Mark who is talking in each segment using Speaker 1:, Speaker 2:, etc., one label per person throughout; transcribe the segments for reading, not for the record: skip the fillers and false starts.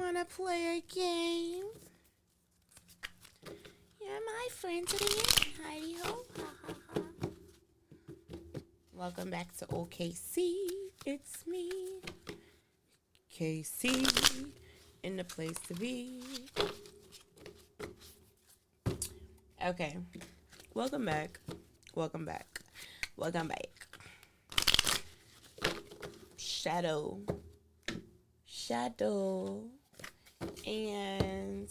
Speaker 1: wanna play a game? You're my friend to the end, Heidi Ho. Ha ha ha. Welcome back to OKC. It's me, KC, in the place to be. Okay, welcome back. Welcome back. Welcome back. Shadow. And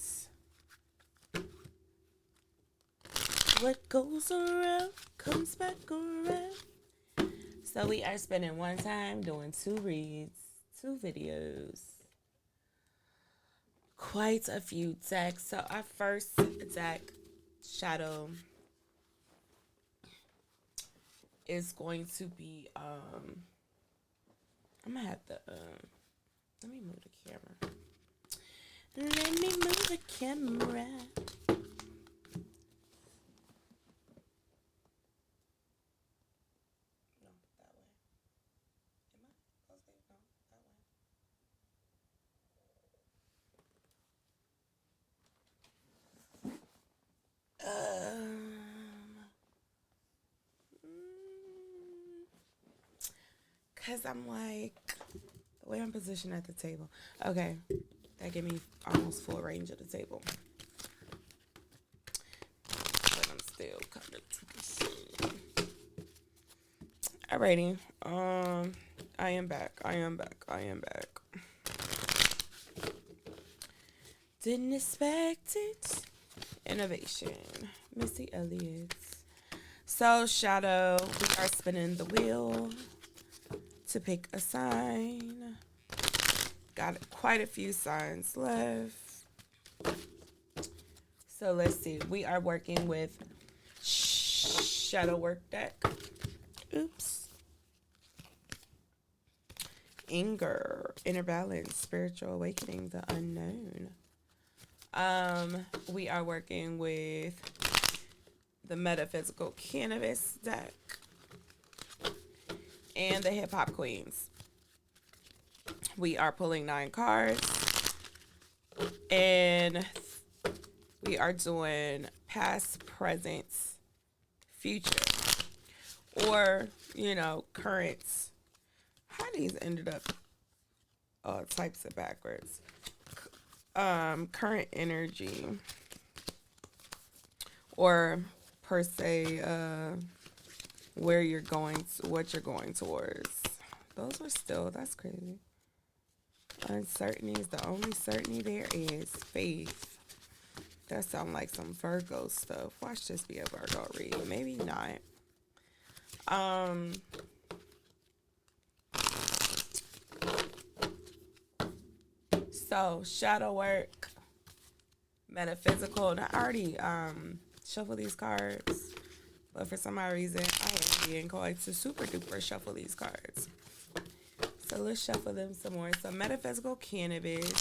Speaker 1: what goes around comes back around. So we are spending one time doing 2 reads, 2 videos, quite a few decks. So our first deck, Shadow, is going to be I'm gonna have to let me move the camera. Let me move the camera. No, that way. Am I supposed to? No, that way. Cause I'm like the way I'm positioned at the table. Okay, that gave me almost full range of the table. But I'm still kind of positioned. Alrighty. I am back. Didn't expect it. Innovation. Missy Elliott. So, Shadow, we are spinning the wheel to pick a sign. Got quite a few signs left. So let's see. We are working with Shadow Work deck. Oops. Anger, inner balance, spiritual awakening, the unknown. We are working with the metaphysical cannabis deck and the hip hop queens. We are pulling 9 cards and we are doing past, present, future, or, current. How these ended up all types of backwards. Current energy, or per se, where you're going to, what you're going towards. Those are still, that's crazy. Uncertainty is the only certainty there is. Faith. That sounds like some Virgo stuff. Watch this be a Virgo read. Maybe not. So, shadow work, metaphysical. And I already shuffle these cards. But for some odd reason, I am being called to super duper shuffle these cards. So let's shuffle them some more. So metaphysical cannabis.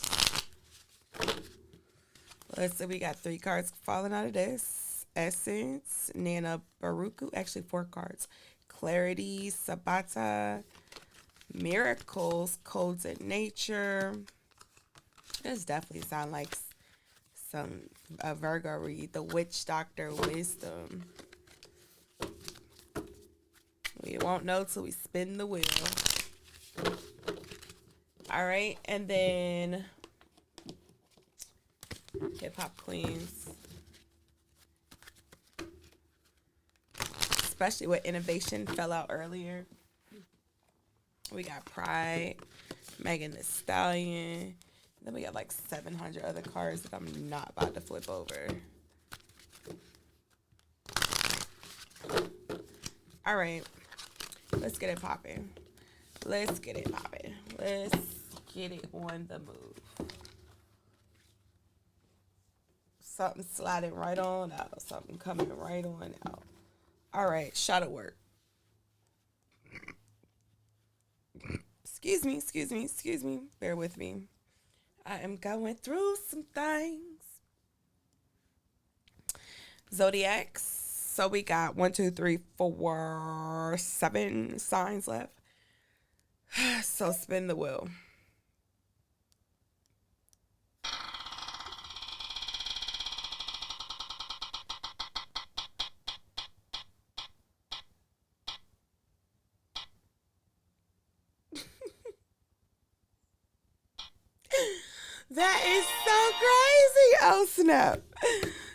Speaker 1: Let's see, we got 3 cards falling out of this. Essence, Nana Baruku. Actually 4 cards. Clarity, Sabata, Miracles, Codes in Nature. This definitely sounds like a Virgo read. The Witch Doctor Wisdom. We won't know till we spin the wheel. All right, and then hip hop queens, especially with innovation fell out earlier. We got Pride, Megan Thee Stallion. Then we got like 700 other cards that I'm not about to flip over. All right, let's get it popping. Let's get it on the move. Something sliding right on out. Something coming right on out. All right, shadow work. Excuse me. Bear with me. I am going through some things. Zodiacs. So we got 1, 2, 3, 4, 7 signs left. So spin the wheel. That is so crazy. Oh, snap.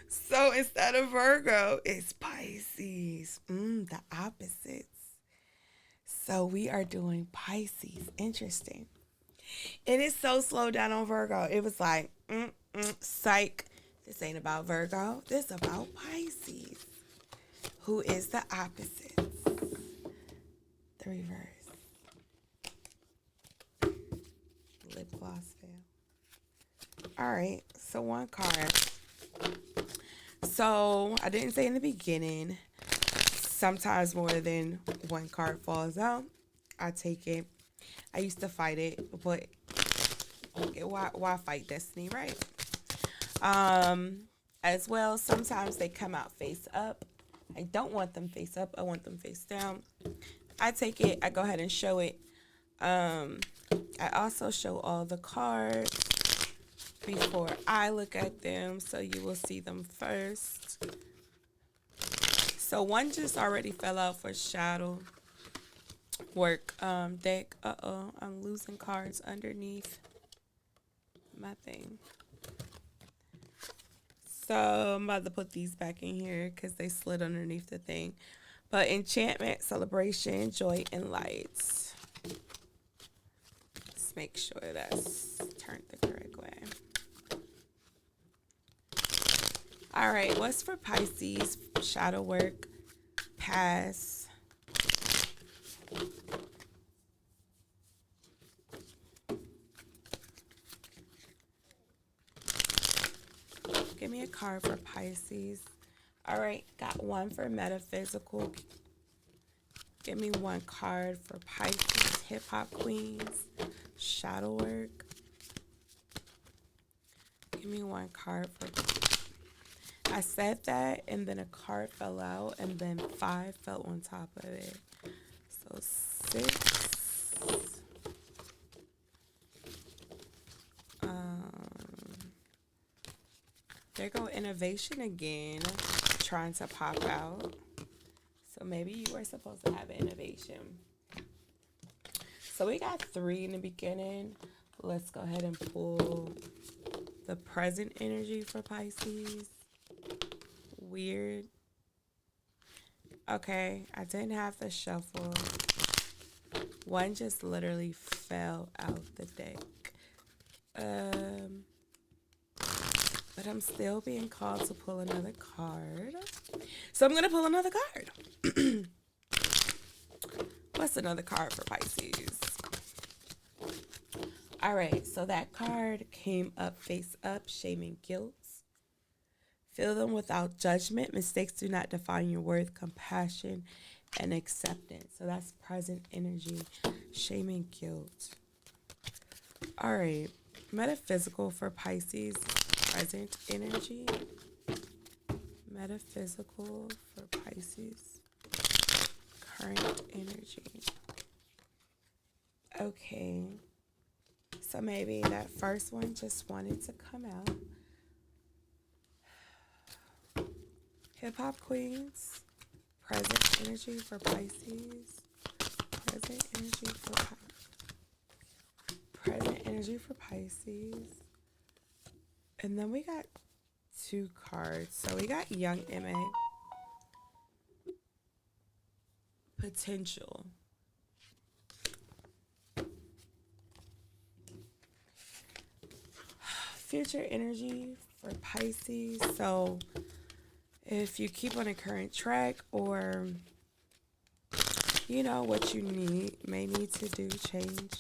Speaker 1: So instead of Virgo, it's Pisces. The opposites. So we are doing Pisces. Interesting. And it's so slowed down on Virgo. It was like, psych. This ain't about Virgo. This is about Pisces, who is the opposite. The reverse. Lip gloss fail. All right. So one card. So I didn't say in the beginning, sometimes more than one card falls out. I take it. I used to fight it, but why fight destiny, right? As well, sometimes they come out face up. I don't want them face up. I want them face down. I take it. I go ahead and show it. I also show all the cards before I look at them, so you will see them first. So one just already fell out for shadow work deck. I'm losing cards underneath my thing. So I'm about to put these back in here because they slid underneath the thing. But enchantment, celebration, joy, and lights. Let's make sure that's turned the correct way. All right, what's for Pisces? Shadow work, pass. Give me a card for Pisces. All right, got one for metaphysical. Give me one card for Pisces, hip hop queens, shadow work. Give me one card for. I said that, and then a card fell out, and then 5 fell on top of it. So 6. There go innovation again, trying to pop out. So maybe you were supposed to have innovation. So we got 3 in the beginning. Let's go ahead and pull the present energy for Pisces. Weird. Okay, I didn't have to shuffle. One just literally fell out the deck. But I'm still being called to pull another card. So I'm going to pull another card. What's another card for Pisces? All right, so that card came up face up, shame and guilt. Feel them without judgment. Mistakes do not define your worth, compassion, and acceptance. So that's present energy, shame and guilt. All right, metaphysical for Pisces. Present energy, metaphysical for Pisces, current energy. Okay, so maybe that first one just wanted to come out. Hip hop queens, present energy for Pisces, present energy for present energy for Pisces. And then we got 2 cards. So we got Young MA. Potential. Future energy for Pisces. So if you keep on a current track, or you know what you may need to do, change.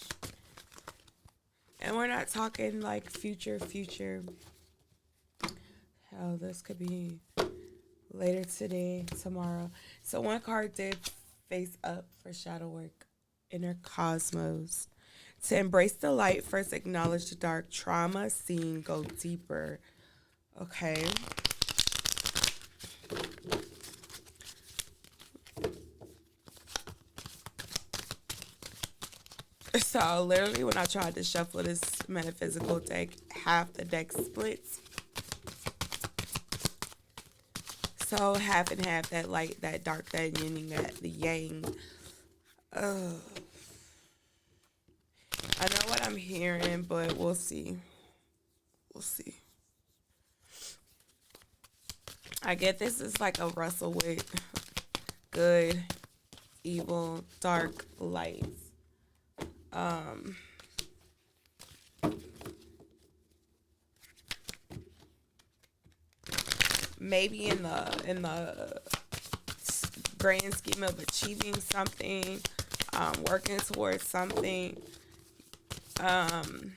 Speaker 1: And we're not talking like future. Hell, this could be later today, tomorrow. So one card did face up for shadow work, inner cosmos. To embrace the light, first acknowledge the dark. Trauma seen, go deeper. Okay. So literally when I tried to shuffle this metaphysical deck, half the deck splits. So half and half, that light, that dark, that yin, that the yang. I know what I'm hearing, but we'll see. We'll see. I get this is like a wrestle with good, evil, dark, light. Um, Maybe in the grand scheme of achieving something, working towards something. Um,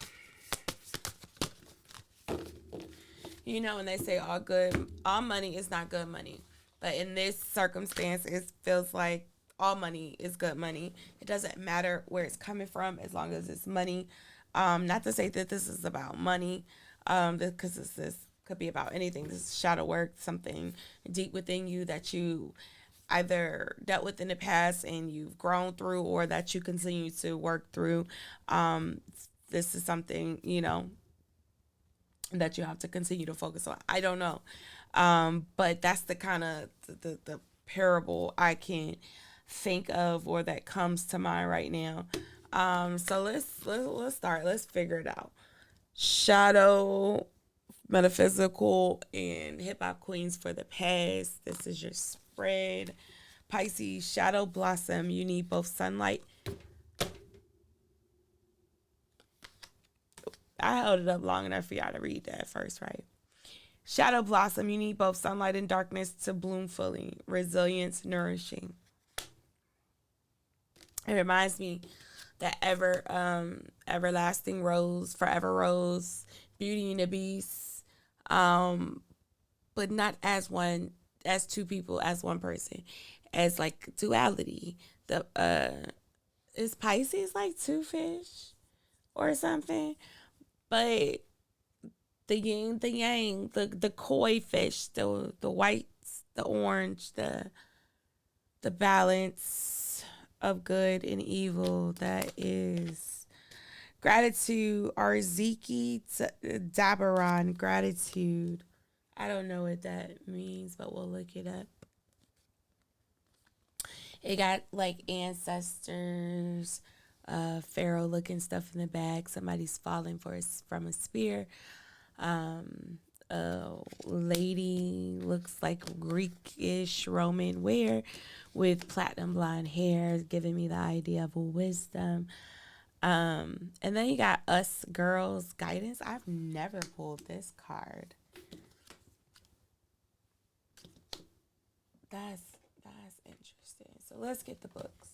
Speaker 1: when they say all money is not good money, but in this circumstance, it feels like all money is good money. It doesn't matter where it's coming from as long as it's money. Not to say that this is about money, because this could be about anything. This is shadow work, something deep within you that you either dealt with in the past and you've grown through, or that you continue to work through. Um, this is something, that you have to continue to focus on. I don't know. But that's the kind of the parable I can think of, or that comes to mind right now. So let's start. Let's figure it out. Shadow, metaphysical, and hip hop queens for the past. This is your spread. Pisces, shadow blossom. You need both sunlight. I held it up long enough for y'all to read that first, right? Shadow blossom. You need both sunlight and darkness to bloom fully. Resilience, nourishing. It reminds me that everlasting rose, forever rose, Beauty and the Beast, but not as one, as two people, as one person, as like duality. The is Pisces like two fish or something? But the yin, the yang, the koi fish, the whites, the orange, the balance of good and evil. That is gratitude. Arziki Dabaran, gratitude. I don't know what that means, but we'll look it up. It got like ancestors, pharaoh looking stuff in the bag. Somebody's falling from a spear. A lady looks like Greekish Roman wear with platinum blonde hair, giving me the idea of wisdom. And then you got us girls guidance. I've never pulled this card. That's interesting. So let's get the books.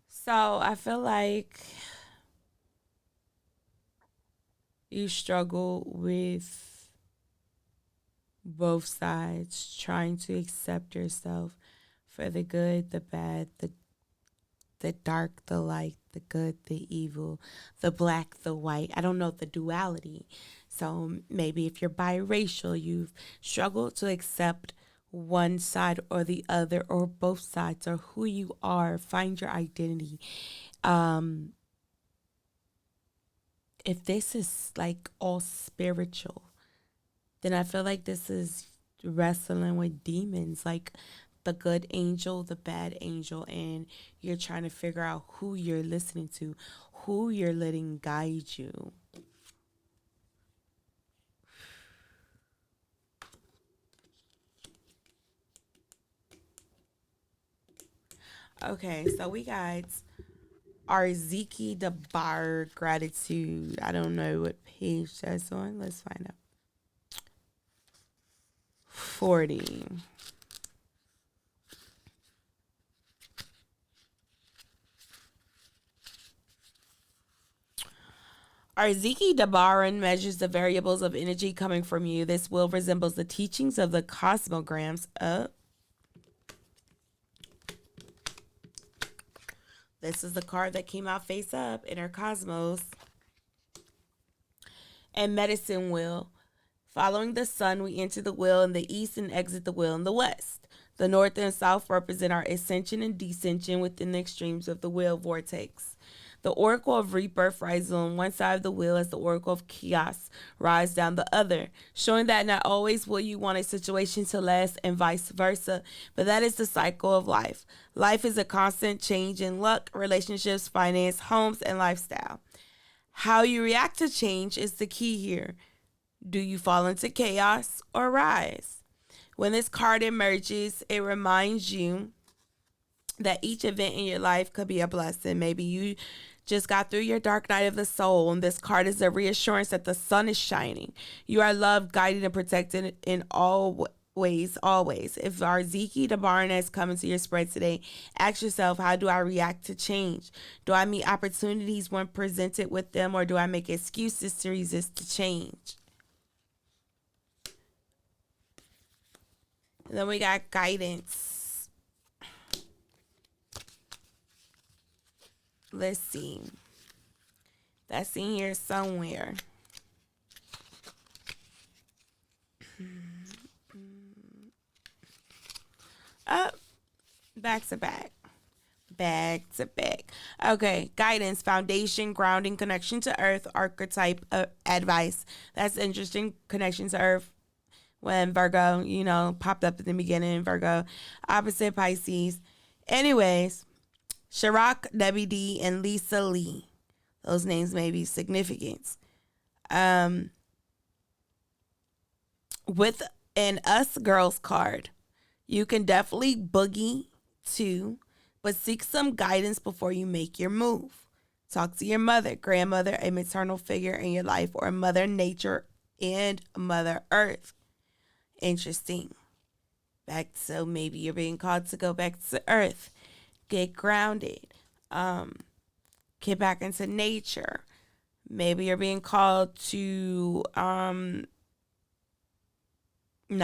Speaker 1: So I feel like you struggle with both sides, trying to accept yourself for the good, the bad, the dark, the light, the good, the evil, the black, the white. I don't know the duality. So maybe if you're biracial, you've struggled to accept one side or the other, or both sides, or who you are, find your identity. Um, if this is like all spiritual, then I feel like this is wrestling with demons, like the good angel, the bad angel, and you're trying to figure out who you're listening to, who you're letting guide you. Okay, so we got Arziki the Bar Gratitude. I don't know what page that's on. Let's find out. 40. Arziki Dabaran measures the variables of energy coming from you. This will resembles the teachings of the cosmograms. This is the card that came out face up in our cosmos. And medicine wheel. Following the sun, we enter the wheel in the east and exit the wheel in the west. The north and south represent our ascension and descension within the extremes of the wheel vortex. The Oracle of Rebirth rises on one side of the wheel as the Oracle of Chaos rides down the other, showing that not always will you want a situation to last and vice versa, but that is the cycle of life. Life is a constant change in luck, relationships, finance, homes, and lifestyle. How you react to change is the key here. Do you fall into chaos or rise? When this card emerges, it reminds you that each event in your life could be a blessing. Maybe you just got through your dark night of the soul, and this card is a reassurance that the sun is shining. You are loved, guided, and protected in all ways, always. If Arziki the Barn has come into your spread today, ask yourself, how do I react to change? Do I meet opportunities when presented with them, or do I make excuses to resist the change? And then we got guidance. Let's see. That's in here somewhere. Up, back to back. Back to back. Okay, guidance, foundation, grounding, connection to earth, archetype, advice. That's interesting. Connection to earth. When Virgo, popped up at the beginning, Virgo, opposite Pisces. Anyways, Chirac, Debbie D, and Lisa Lee. Those names may be significant. With an Us Girls card, you can definitely boogie too, but seek some guidance before you make your move. Talk to your mother, grandmother, a maternal figure in your life, or Mother Nature and Mother Earth. Interesting. So maybe you're being called to go back to Earth, get grounded, get back into nature. Maybe you're being called to no,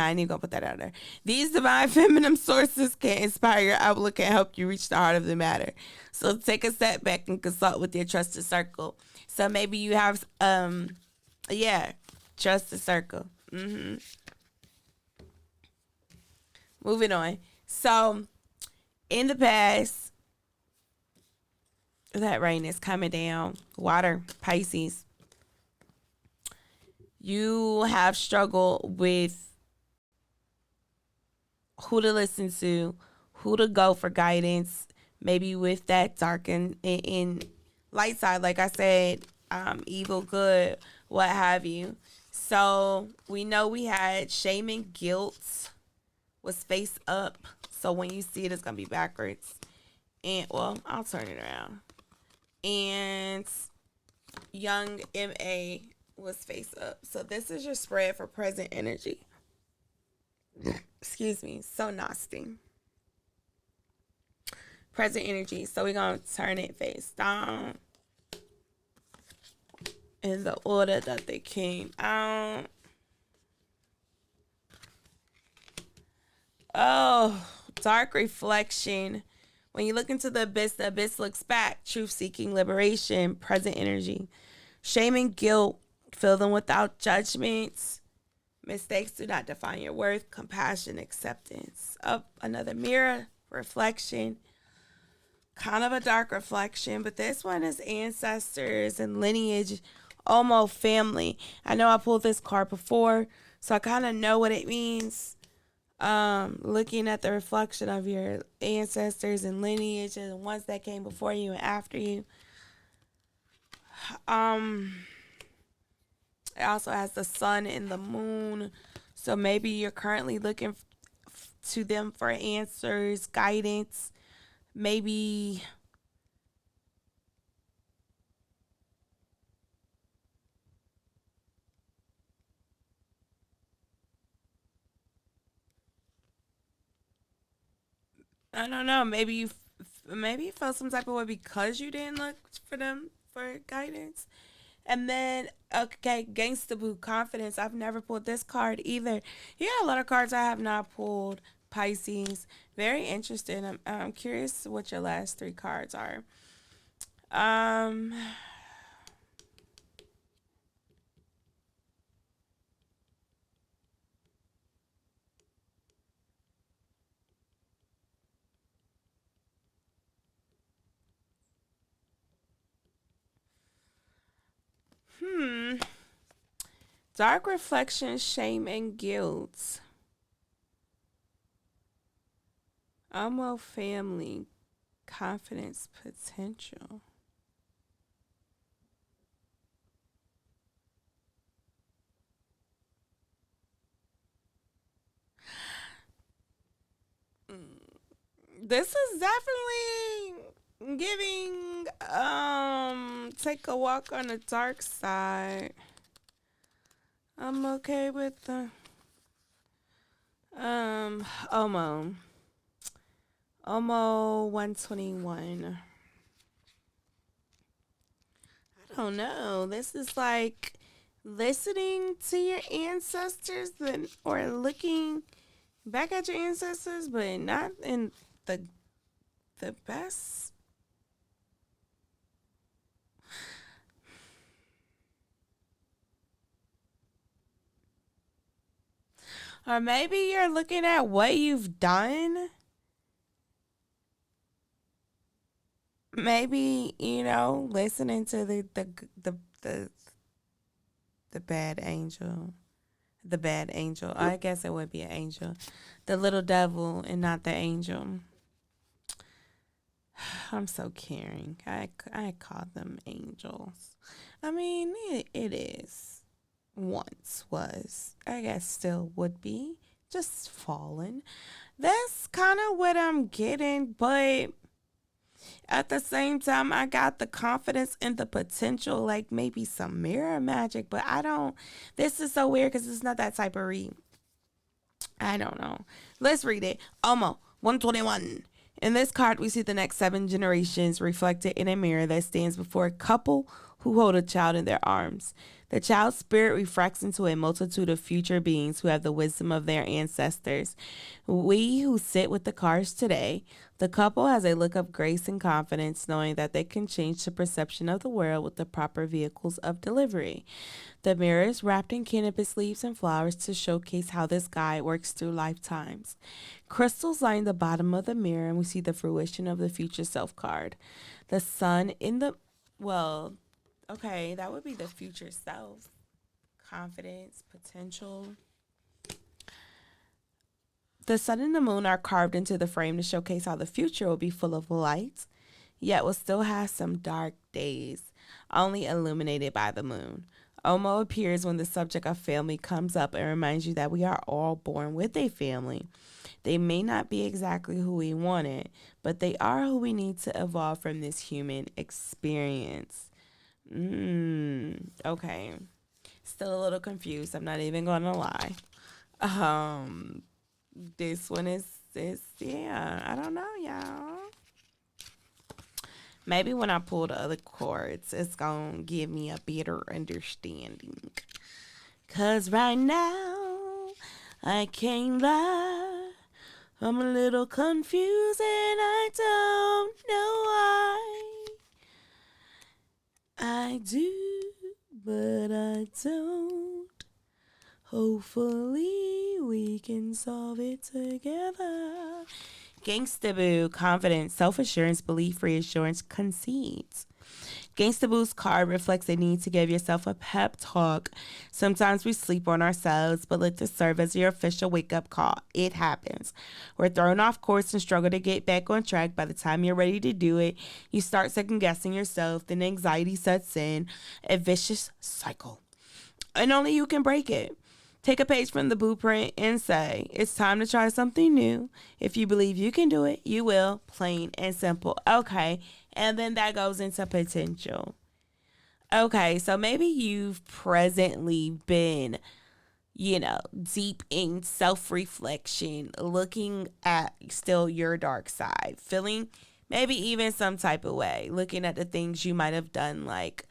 Speaker 1: I ain't even gonna put that out there. These divine feminine sources can inspire your outlook and help you reach the heart of the matter. So take a step back and consult with your trusted circle. So maybe you have trusted circle. Moving on. So in the past, that rain is coming down. Water, Pisces. You have struggled with who to listen to, who to go for guidance, maybe with that dark and in light side, like I said, evil, good, what have you. So we know we had shame and guilt was face up. So when you see it, it's going to be backwards. And, well, I'll turn it around. And young MA was face up. So this is your spread for present energy. Excuse me. So nasty. Present energy. So we're going to turn it face down in the order that they came out. Oh, dark reflection. When you look into the abyss looks back. Truth seeking, liberation, present energy. Shame and guilt, feel them without judgment. Mistakes do not define your worth. Compassion, acceptance. Up, another mirror, reflection. Kind of a dark reflection, but this one is ancestors and lineage, almost family. I know I pulled this card before, so I kind of know what it means. Looking at the reflection of your ancestors and lineage and the ones that came before you and after you. It also has the sun and the moon. So maybe you're currently looking to them for answers, guidance. Maybe I don't know. Maybe you felt some type of way because you didn't look for them for guidance. And then, okay, Gangsta Boo, confidence. I've never pulled this card either. Yeah, a lot of cards I have not pulled. Pisces. Very interesting. I'm curious what your last three cards are. Hmm. Dark reflection, shame, and guilt. Almost family, confidence, potential. This is definitely giving take a walk on the dark side. I'm okay with the Omo. Omo 121. I don't know. This is like listening to your ancestors and or looking back at your ancestors, but not in the the best. Or maybe you're looking at what you've done. Maybe, listening to the the bad angel. The bad angel. I guess it would be an angel. The little devil and not the angel. I'm so caring. I call them angels. I mean, it is. Once was. I guess still would be. Just fallen. That's kind of what I'm getting, but at the same time, I got the confidence and the potential, like maybe some mirror magic, but I don't. This is so weird because it's not that type of read. I don't know. Let's read it. Omo 121. In this card, we see the next 7 generations reflected in a mirror that stands before a couple who hold a child in their arms. The child's spirit refracts into a multitude of future beings who have the wisdom of their ancestors. We who sit with the cards today, the couple has a look of grace and confidence, knowing that they can change the perception of the world with the proper vehicles of delivery. The mirror is wrapped in cannabis leaves and flowers to showcase how this guide works through lifetimes. Crystals line the bottom of the mirror, and we see the fruition of the future self card. The sun in the, well, okay, that would be the future self. Confidence, potential. The sun and the moon are carved into the frame to showcase how the future will be full of light, yet will still have some dark days, only illuminated by the moon. Omo appears when the subject of family comes up and reminds you that we are all born with a family. They may not be exactly who we wanted, but they are who we need to evolve from this human experience. Okay. Still a little confused. I'm not even gonna lie. Um, this one is yeah. I don't know, y'all. Maybe when I pull the other cards, it's gonna give me a better understanding. Cause right now, I can't lie. I'm a little confused and I don't know why. I do, but I don't. Hopefully, we can solve it together. Gangsta Boo, confidence, self assurance, belief, reassurance, conceit. Gangsta Boo's card reflects a need to give yourself a pep talk. Sometimes we sleep on ourselves, but let this serve as your official wake up call. It happens. We're thrown off course and struggle to get back on track. By the time you're ready to do it, you start second guessing yourself, then anxiety sets in, a vicious cycle. And only you can break it. Take a page from the blueprint and say, it's time to try something new. If you believe you can do it, you will. Plain and simple. Okay. And then that goes into potential. Okay. So maybe you've presently been, deep in self reflection, looking at still your dark side, feeling maybe even some type of way, looking at the things you might have done, like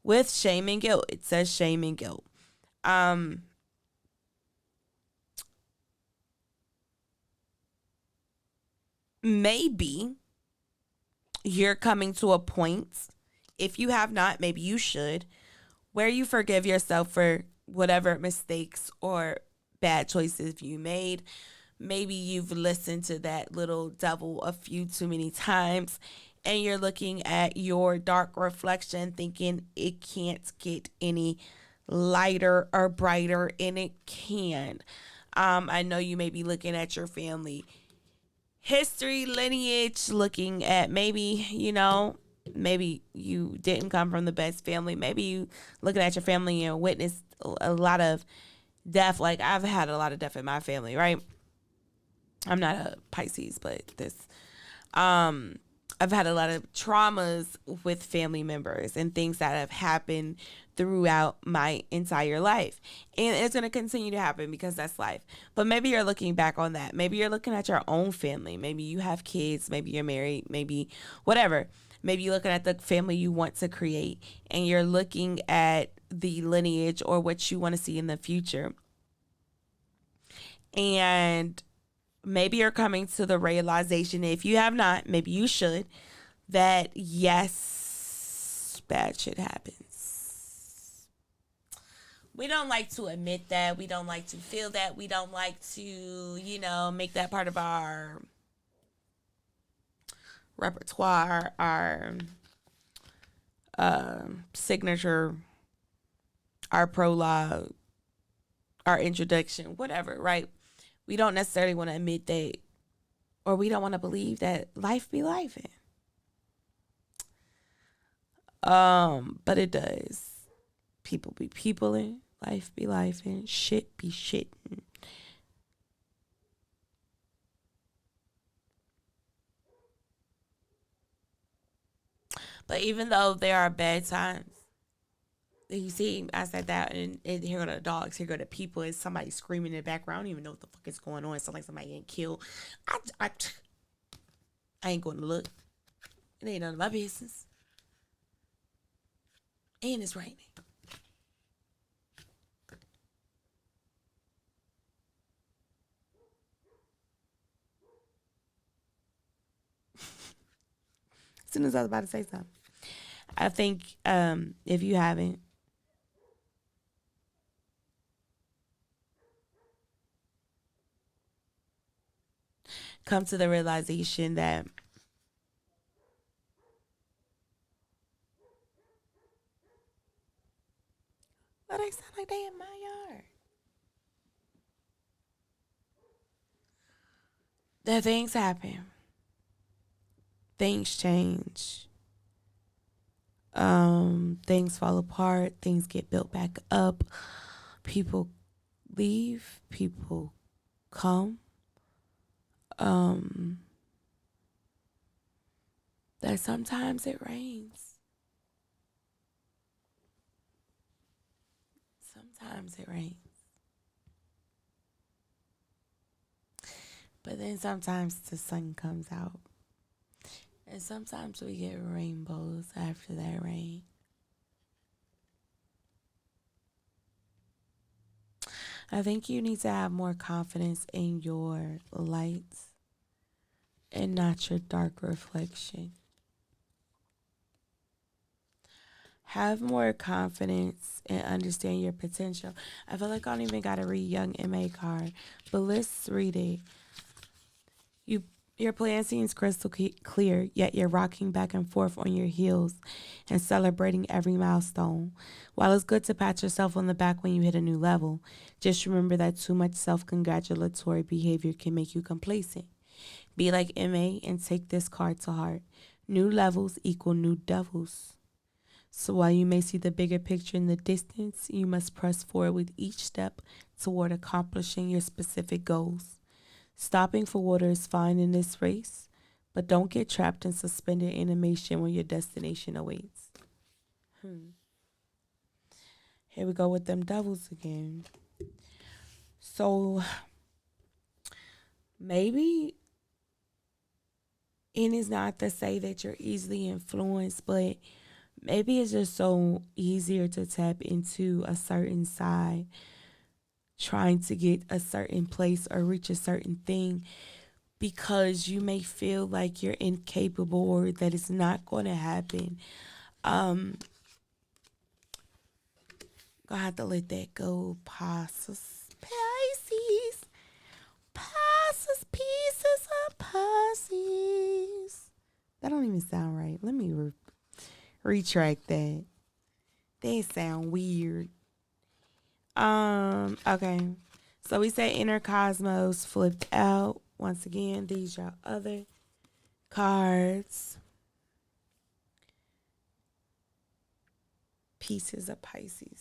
Speaker 1: with shame and guilt. It says shame and guilt. Um, Maybe you're coming to a point, if you have not, maybe you should, where you forgive yourself for whatever mistakes or bad choices you made. Maybe you've listened to that little devil a few too many times and you're looking at your dark reflection thinking it can't get any lighter or brighter, and it can. I know you may be looking at your family history, lineage, looking at maybe, maybe you didn't come from the best family. Maybe you looking at your family and witnessed a lot of death. Like, I've had a lot of death in my family, right? I'm not a Pisces, but um, I've had a lot of traumas with family members and things that have happened throughout my entire life. And it's going to continue to happen because that's life. But maybe you're looking back on that. Maybe you're looking at your own family. Maybe you have kids. Maybe you're married. Maybe whatever. Maybe you're looking at the family you want to create, and you're looking at the lineage or what you want to see in the future. And maybe you're coming to the realization, if you have not, maybe you should, that yes, bad shit happens. We don't like to admit that. We don't like to feel that. We don't like to, make that part of our repertoire, our signature, our prologue, our introduction, whatever, right? We don't necessarily want to admit that, or we don't want to believe that life be life in. But it does. People be peopling, life be life in, shit be shitting. But even though there are bad times, you see, I said that, and here go the dogs, here go the people, and somebody screaming in the background. I don't even know what the fuck is going on. It sounds like somebody getting killed. I ain't going to look. It ain't none of my business. And it's raining. As soon as I was about to say something, I think if you haven't, come to the realization that well, they sound like they in my yard. That things happen. Things change. Things fall apart. Things get built back up. People leave. People come. That sometimes it rains. Sometimes it rains. But then sometimes the sun comes out. And sometimes we get rainbows after that rain. I think you need to have more confidence in your lights and not your dark reflection. Have more confidence and understand your potential. I feel like I don't even got to read Young MA card, but let's read it. Your plan seems crystal clear, yet you're rocking back and forth on your heels and celebrating every milestone. While it's good to pat yourself on the back when you hit a new level, just remember that too much self-congratulatory behavior can make you complacent. Be like MA and take this card to heart. New levels equal new devils. So while you may see the bigger picture in the distance, you must press forward with each step toward accomplishing your specific goals. Stopping for water is fine in this race, but don't get trapped in suspended animation when your destination awaits. Here we go with them devils again. So maybe it is not to say that you're easily influenced, but maybe it's just so easier to tap into a certain side, trying to get a certain place or reach a certain thing, because you may feel like you're incapable or that it's not going to happen. Gonna have to let that go. Pisces, Pisces, pieces of Pisces. That don't even sound right. Let me retract that. They sound weird. Okay. So we say inner cosmos flipped out. Once again, these are other cards. Pieces of Pisces.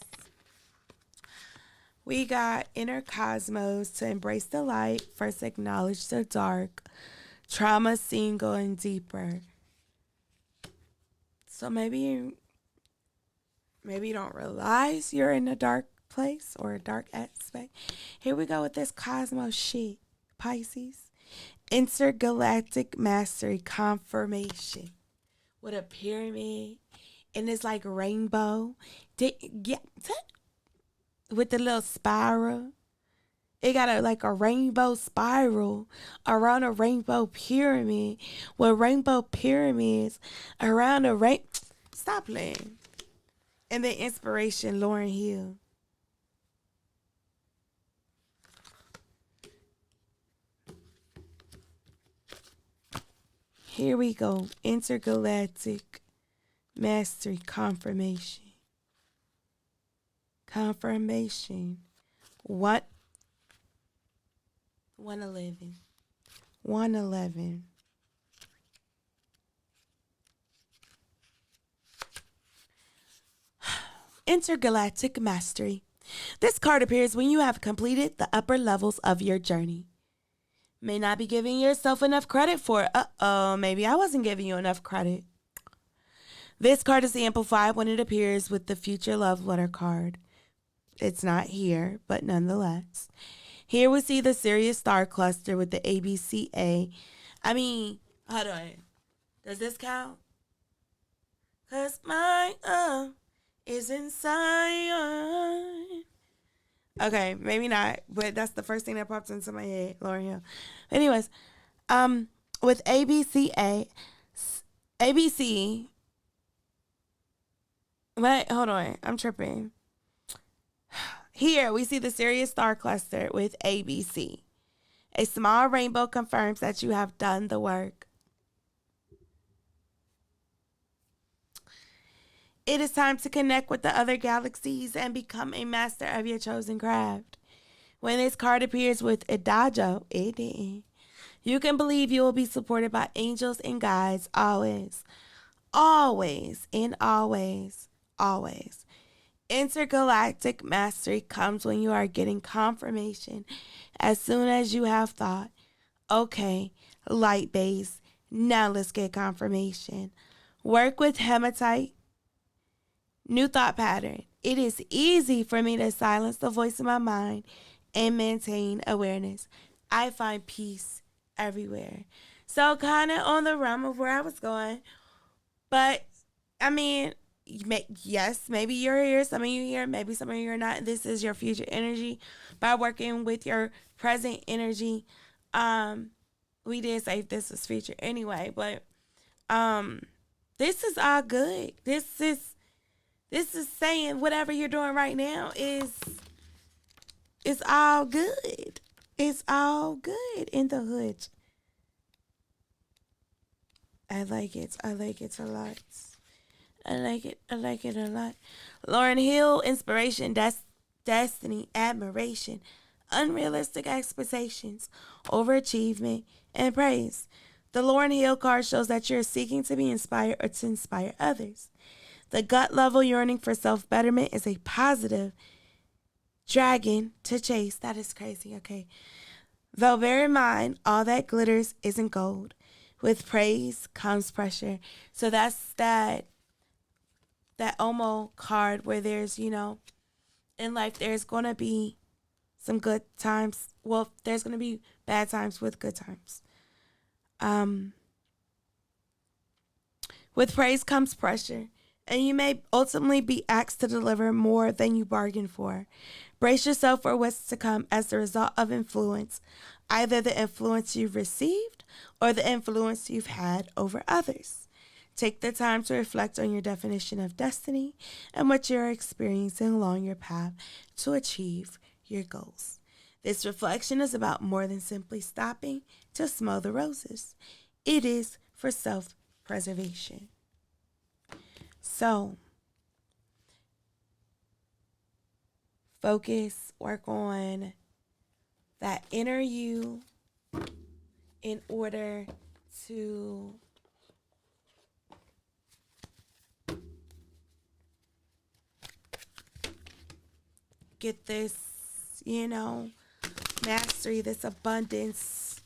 Speaker 1: We got inner cosmos to embrace the light, first acknowledge the dark, trauma seen going deeper. So maybe you don't realize you're in a dark place or a dark aspect. Here we go with this cosmos shit, Pisces. Intergalactic mastery confirmation with a pyramid and it's like rainbow. With the little spiral. It got a rainbow spiral around a rainbow pyramid with rainbow pyramids around a Stop playing. And the inspiration, Lauryn Hill. Here we go. Intergalactic mastery confirmation. Confirmation. What? 111. 111. Intergalactic mastery. This card appears when you have completed the upper levels of your journey. May not be giving yourself enough credit for it. Maybe I wasn't giving you enough credit. This card is amplified when it appears with the future love letter card. It's not here, but nonetheless. Here we see the Sirius star cluster with the ABCA. I mean, hold on. Does this count? 'Cause my is inside. Okay, maybe not, but that's the first thing that pops into my head, Lauryn Hill. Anyways, with ABCA, ABC. Wait, hold on, I'm tripping. Here we see the Sirius star cluster with ABC. A small rainbow confirms that you have done the work. It is time to connect with the other galaxies and become a master of your chosen craft. When this card appears with Adagio, it didn't. You can believe you will be supported by angels and guides always. Always and always. Always. Intergalactic mastery comes when you are getting confirmation as soon as you have thought, okay, light base, now let's get confirmation. Work with hematite. New thought pattern. It is easy for me to silence the voice in my mind and maintain awareness. I find peace everywhere. So kind of on the realm of where I was going. But, I mean, yes, maybe you're here, some of you here, maybe some of you are not. This is your future energy. By working with your present energy, we did say this was future anyway, but this is all good. This is saying whatever you're doing right now is all good. It's all good in the hood. I like it. I like it a lot. I like it a lot. Lauryn Hill, inspiration, destiny, admiration, unrealistic expectations, overachievement, and praise. The Lauryn Hill card shows that you're seeking to be inspired or to inspire others. The gut level yearning for self-betterment is a positive dragon to chase. That is crazy, okay? Though bear in mind, all that glitters isn't gold. With praise comes pressure. So that's that Omo card where there's, in life there's going to be some good times. Well, there's going to be bad times with good times. With praise comes pressure. And you may ultimately be asked to deliver more than you bargained for. Brace yourself for what's to come as the result of influence, either the influence you've received or the influence you've had over others. Take the time to reflect on your definition of destiny and what you're experiencing along your path to achieve your goals. This reflection is about more than simply stopping to smell the roses. It is for self preservation. So, focus, work on that inner you in order to get this, mastery, this abundance,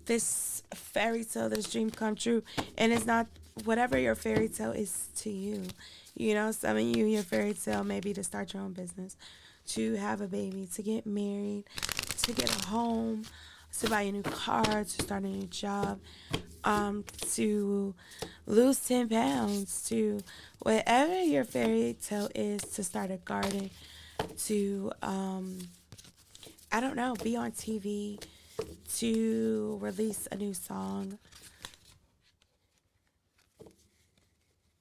Speaker 1: this fairy tale, this dream come true. And it's not whatever your fairy tale is to you. Some of you, your fairy tale may be to start your own business, to have a baby, to get married, to get a home, to buy a new car, to start a new job, to lose 10 pounds, to whatever your fairy tale is, to start a garden, to, I don't know, be on TV, to release a new song.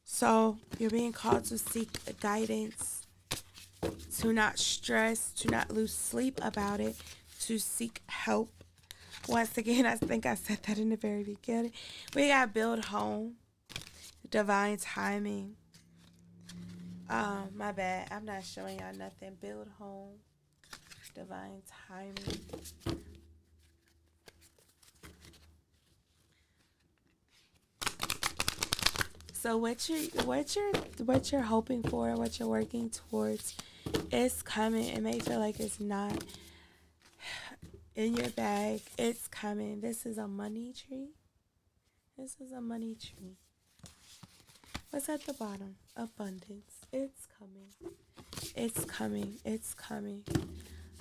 Speaker 1: So you're being called to seek guidance, to not stress, to not lose sleep about it, to seek help. Once again, I think I said that in the very beginning. We got build home, divine timing. My bad. I'm not showing y'all nothing. Build home, divine timing. So what you're hoping for, what you're working towards, is coming. It may feel like it's not in your bag. It's coming. This is a money tree. This is a money tree. What's at the bottom? Abundance. It's coming. It's coming. It's coming.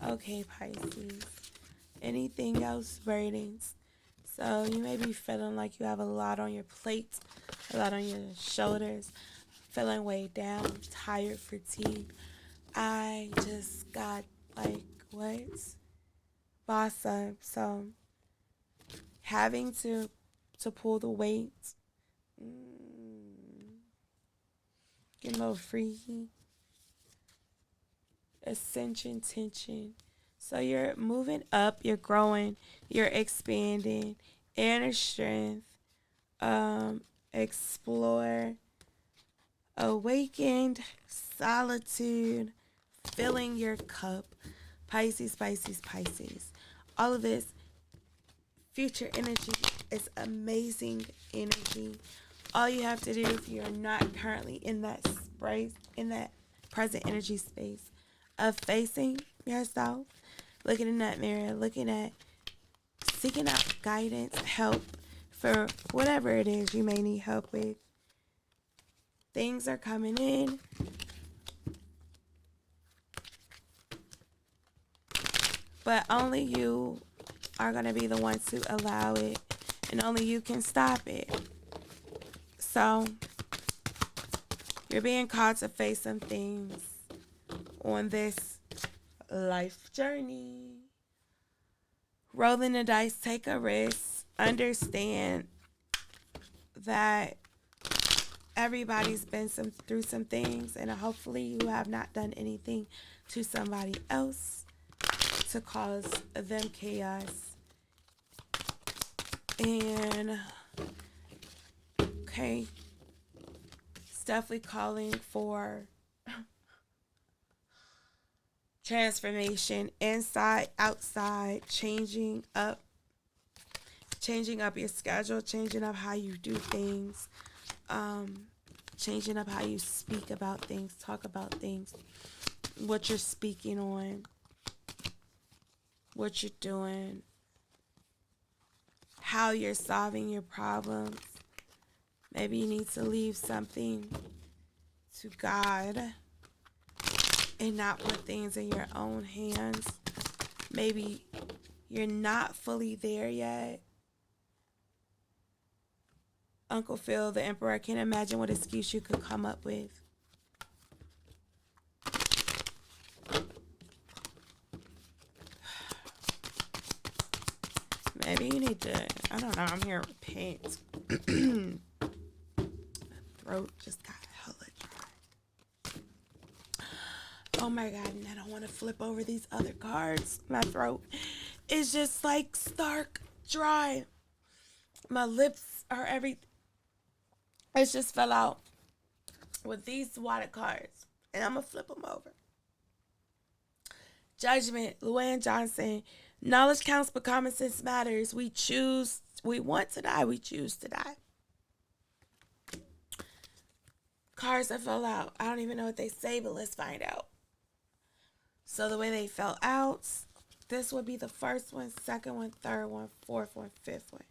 Speaker 1: Okay, Pisces. Anything else? Burdens. So you may be feeling like you have a lot on your plate, a lot on your shoulders, feeling weighed down, tired, fatigued. I just got what? Boss up. So having to pull the weight, get a little freaky. Ascension, tension. So you're moving up, you're growing, you're expanding, inner strength, explore, awakened, solitude, filling your cup. Pisces, Pisces, Pisces. All of this future energy is amazing energy. All you have to do, if you're not currently in that space, in that present energy space of facing yourself, looking in that mirror, seeking out guidance, help for whatever it is you may need help with. Things are coming in. But only you are going to be the one to allow it, and only you can stop it. So you're being called to face some things on this life journey. Rolling the dice, take a risk. Understand that everybody's been through some things, and hopefully you have not done anything to somebody else to cause them chaos. And okay, it's definitely calling for transformation, inside, outside, changing up your schedule, changing up how you do things, changing up how you speak about things, talk about things, what you're speaking on, what you're doing, how you're solving your problems. Maybe you need to leave something to God and not put things in your own hands. Maybe you're not fully there yet. Uncle Phil, the Emperor, I can't imagine what excuse you could come up with. Maybe you need to, I don't know, I'm here with repent. Throat just got hella dry. Oh my God, and I don't want to flip over these other cards. My throat is just like stark dry. My lips are everything. It just fell out with these water cards. And I'm going to flip them over. Judgment, Luann Johnson. Knowledge counts, but common sense matters. We want to die, we choose to die. Cards that fell out. I don't even know what they say, but let's find out. So the way they fell out, this would be the first one, second one, third one, fourth one, fifth one.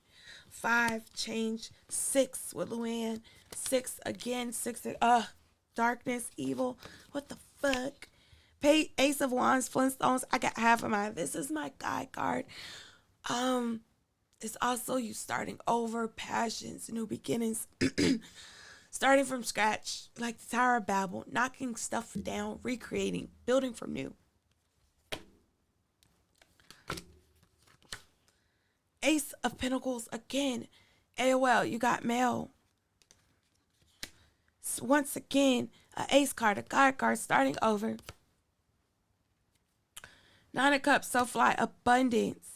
Speaker 1: 5, change. 6 with Luann. 6 again. 6, darkness, evil. What the fuck? Ace of Wands, Flintstones. I got half of mine. This is my guide card. It's also you starting over, passions, new beginnings. Starting from scratch, like the Tower of Babel, knocking stuff down, recreating, building from new. Ace of Pentacles again. AOL, you got mail. So once again, an ace card, a guide card, starting over. 9 of Cups, so fly, abundance.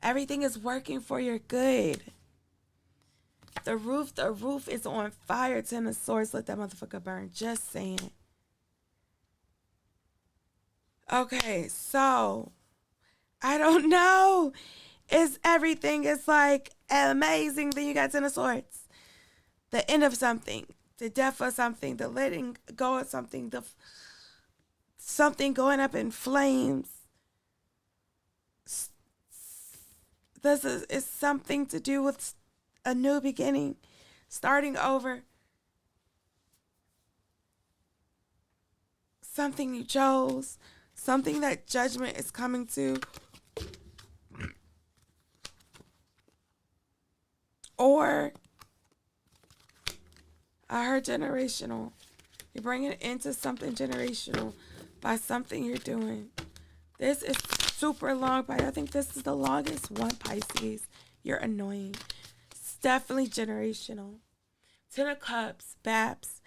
Speaker 1: Everything is working for your good. The roof is on fire. 10 of Swords, let that motherfucker burn. Just saying. Okay, so I don't know. Everything is like amazing. Then you got 10 of Swords. The end of something. The death of something. The letting go of something. Something going up in flames. This is something to do with a new beginning. Starting over. Something you chose. Something that judgment is coming to. Or I heard generational. You're bringing it into something generational by something you're doing. This is super long, but I think this is the longest one, Pisces. You're annoying. It's definitely generational. 10 of Cups, Babs.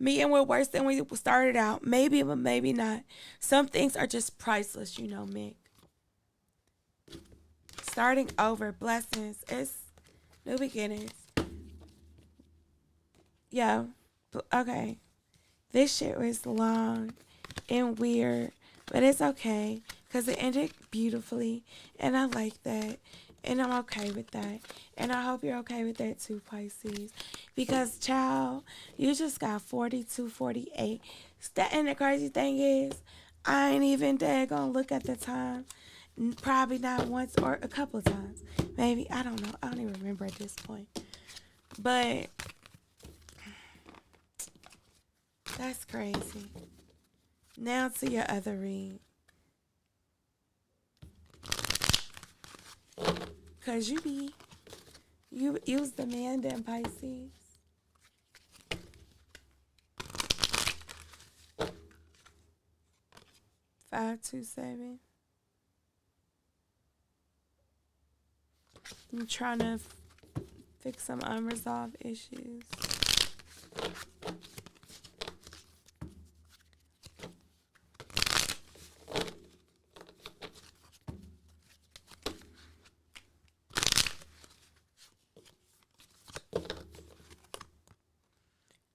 Speaker 1: Meeting with worse than we started out. Maybe, but maybe not. Some things are just priceless, you know, Mick. Starting over, blessings. It's new beginnings. Yeah, okay. This shit was long and weird, but it's okay because it ended beautifully, and I like that, and I'm okay with that, and I hope you're okay with that too, Pisces, because, child, you just got 42, 48. And the crazy thing is, I ain't even gonna look at the time. Probably not once or a couple of times. Maybe, I don't know. I don't even remember at this point. But that's crazy. Now to your other read. Cause you was the man then, Pisces. Five, 2, 7. I'm trying to fix some unresolved issues.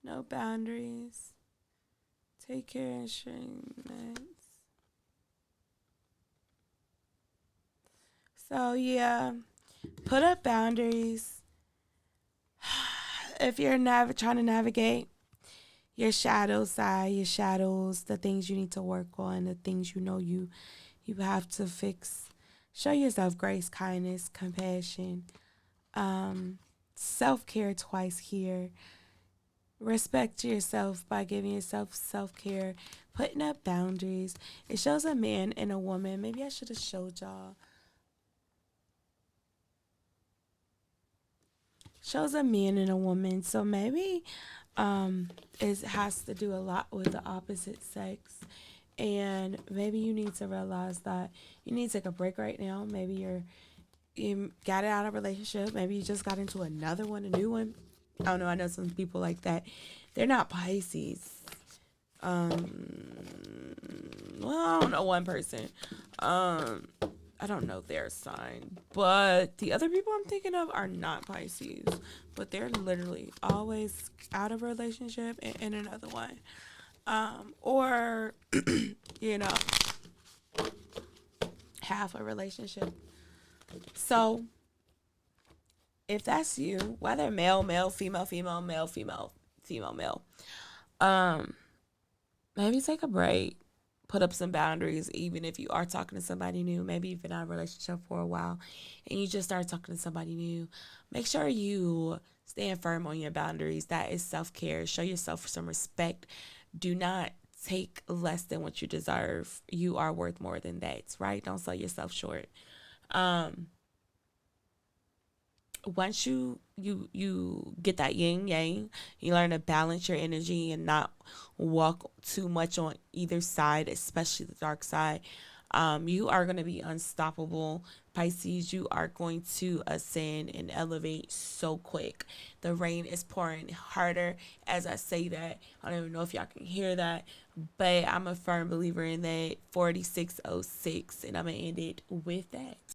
Speaker 1: No boundaries. Take care and instruments. So yeah, put up boundaries. If you're trying to navigate your shadow side, your shadows, the things you need to work on, the things you know you have to fix. Show yourself grace, kindness, compassion, self-care twice here. Respect yourself by giving yourself self-care, putting up boundaries. It shows a man and a woman. Maybe I should have showed y'all. Shows a man and a woman. So maybe it has to do a lot with the opposite sex. And maybe you need to realize that you need to take a break right now. Maybe you got it out of a relationship. Maybe you just got into another one, a new one. I don't know. I know some people like that. They're not Pisces. Well, I don't know one person. I don't know their sign, but the other people I'm thinking of are not Pisces, but they're literally always out of a relationship and in another one. Or, you know, half a relationship. So if that's you, whether male, male, female, female, male, female, female, male, um, maybe take a break. Put up some boundaries, even if you are talking to somebody new. Maybe you've been out of a relationship for a while and you just start talking to somebody new. Make sure you stand firm on your boundaries. That is self care. Show yourself some respect. Do not take less than what you deserve. You are worth more than that, right? Don't sell yourself short. Um, Once you get that yin yang, you learn to balance your energy and not walk too much on either side, especially the dark side. You are going to be unstoppable. Pisces, you are going to ascend and elevate so quick. The rain is pouring harder as I say that. I don't even know if y'all can hear that, but I'm a firm believer in that. 4606, and I'm going to end it with that.